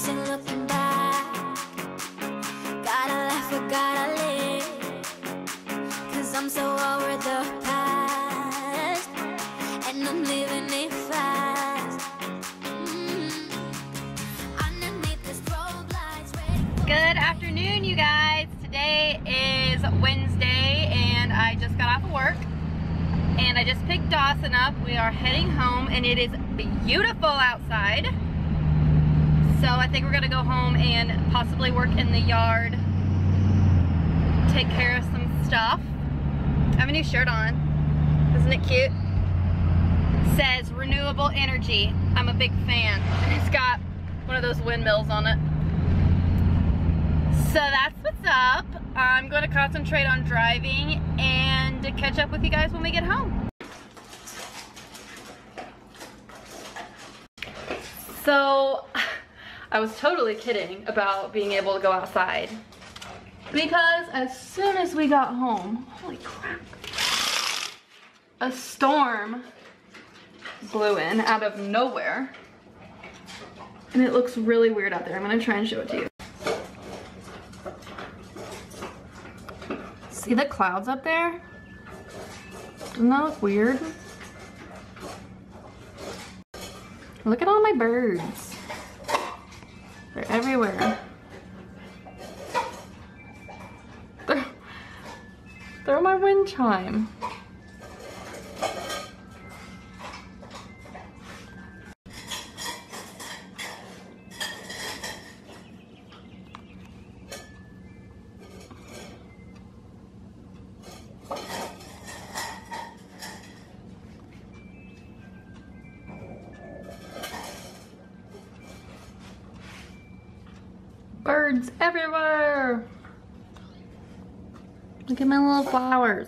sense in looking back. Gotta laugh or gotta live, 'cause I'm so over the past, and I'm living it fast. Underneath the strobe lights, Good afternoon, you guys. Today is Wednesday and I just got off of work and I just picked Dawson up. We are heading home and it is beautiful outside. So I think we're gonna go home and possibly work in the yard, take care of some stuff. I have a new shirt on. Isn't it cute? It says renewable energy. I'm a big fan. And it's got one of those windmills on it. So that's what's up. I'm going to concentrate on driving and catch up with you guys when we get home. So I was totally kidding about being able to go outside, because as soon as we got home, holy crap, a storm blew in out of nowhere and it looks really weird out there. I'm going to try and show it to you. See the clouds up there? Doesn't that look weird? Look at all my birds. They're everywhere. They're my wind chime. Birds everywhere. Look at my little flowers.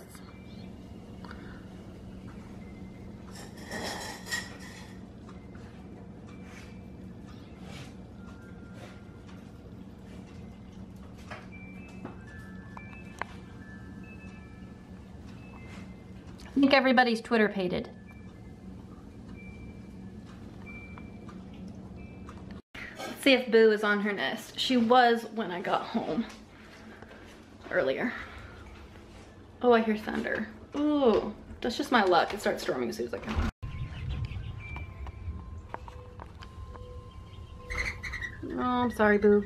I think everybody's Twitter pated. See if Boo is on her nest. She was when I got home earlier. Oh, I hear thunder. Ooh, that's just my luck. It starts storming as soon as I come home. Oh, I'm sorry, Boo.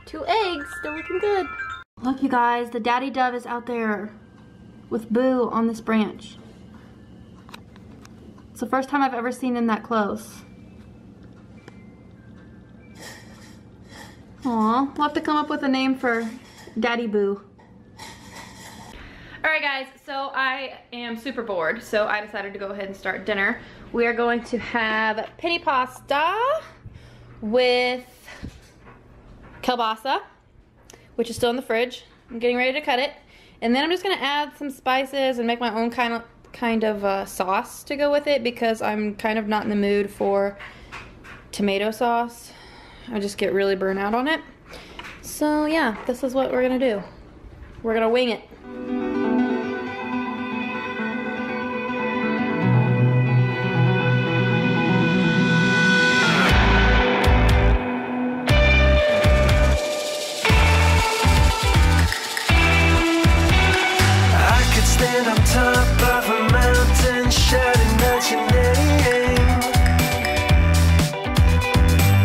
Two eggs, still looking good. Look, you guys, the daddy dove is out there with Boo on this branch. It's the first time I've ever seen him that close. Aw, we'll have to come up with a name for Daddy Boo. Alright guys, so I am super bored, so I decided to go ahead and start dinner. We are going to have penne pasta with kielbasa, which is still in the fridge. I'm getting ready to cut it. And then I'm just gonna add some spices and make my own kind of sauce to go with it, because I'm kind of not in the mood for tomato sauce. I just get really burnt out on it. So yeah, this is what we're gonna do. We're gonna wing it. Stand on top of a mountain, shouting out your name.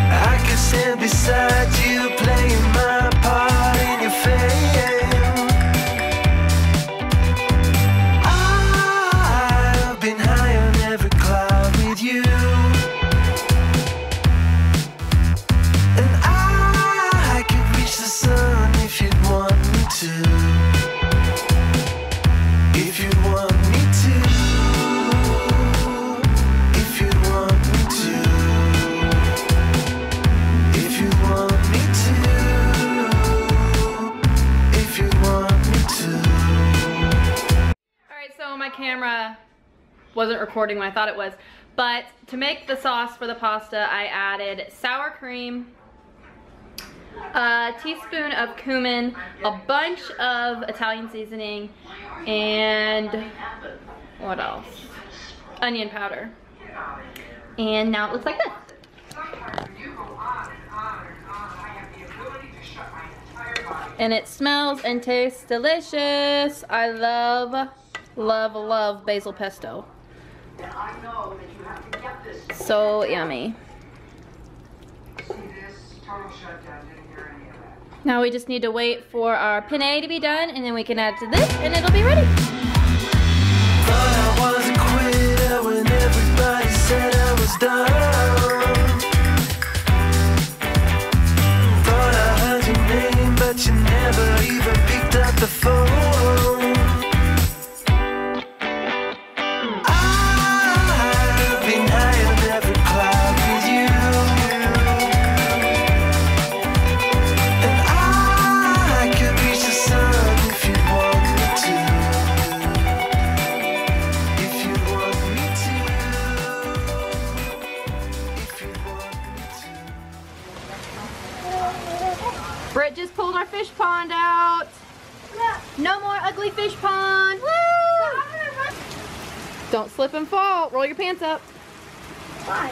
I could stand beside you, playing my part in your fame. I've been high on every cloud with you, and I could reach the sun if you'd want me to. If you want me to, if you want me to, if you want me to, if you want me to. Alright, so my camera wasn't recording when I thought it was, but to make the sauce for the pasta, I added sour cream, a teaspoon of cumin, a bunch of Italian seasoning, and What else? Onion powder. And now it looks like this. And it smells and tastes delicious. I love, love, love basil pesto. So yummy. Now we just need to wait for our penne to be done, and then we can add to this and it'll be ready. Thought I was a quitter when everybody said I was done. Thought I heard your name, but you never even picked up the phone. I've been high on every cloud with you, and I could reach the sun if you want me to. If you want me to. If you want me to. Britt just pulled our fish pond out. No more ugly fish pond. Woo! Don't slip and fall. Roll your pants up. Why?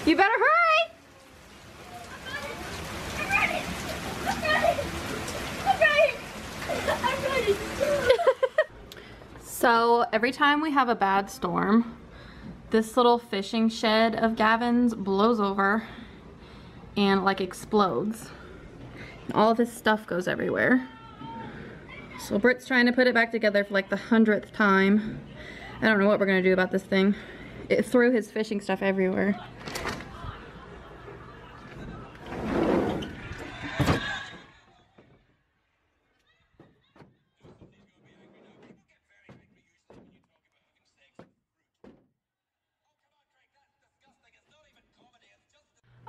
You better hurry. So every time we have a bad storm, this little fishing shed of Gavin's blows over and like explodes. And all of his stuff goes everywhere. So Britt's trying to put it back together for like the 100th time. I don't know what we're gonna do about this thing. It threw his fishing stuff everywhere.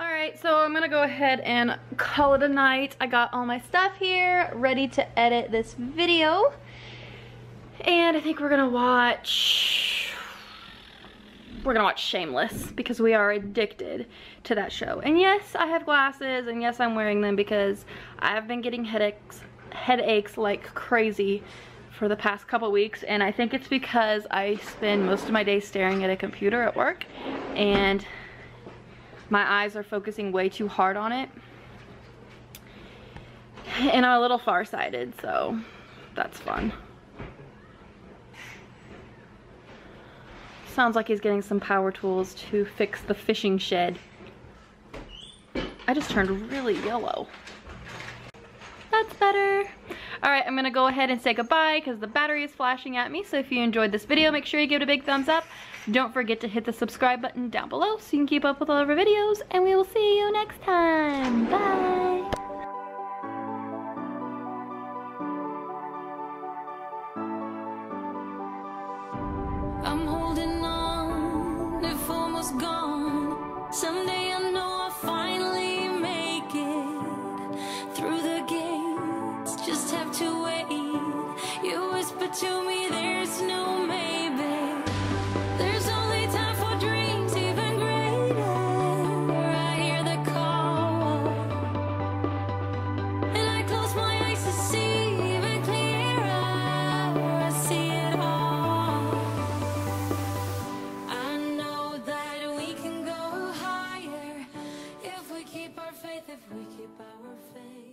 Alright, so I'm gonna go ahead and call it a night. I got all my stuff here, ready to edit this video. And I think we're gonna watch Shameless because we are addicted to that show. And yes, I have glasses, and yes, I'm wearing them because I have been getting headaches like crazy for the past couple weeks, and I think it's because I spend most of my day staring at a computer at work, and my eyes are focusing way too hard on it. And I'm a little farsighted, so that's fun. Sounds like he's getting some power tools to fix the fishing shed. I just turned really yellow. That's better. Alright, I'm gonna go ahead and say goodbye because the battery is flashing at me. So if you enjoyed this video, make sure you give it a big thumbs up. Don't forget to hit the subscribe button down below so you can keep up with all of our videos. And we will see you next time. Bye. I'm holding on, if almost gone. Someday I know I'll finally make it through the gates. Just have to wait. You whisper to me, there's no maybe. There's only time for dreams even greater. I hear the call, and I close my eyes to see even clearer. I see it all. I know that we can go higher if we keep our faith, if we keep our faith.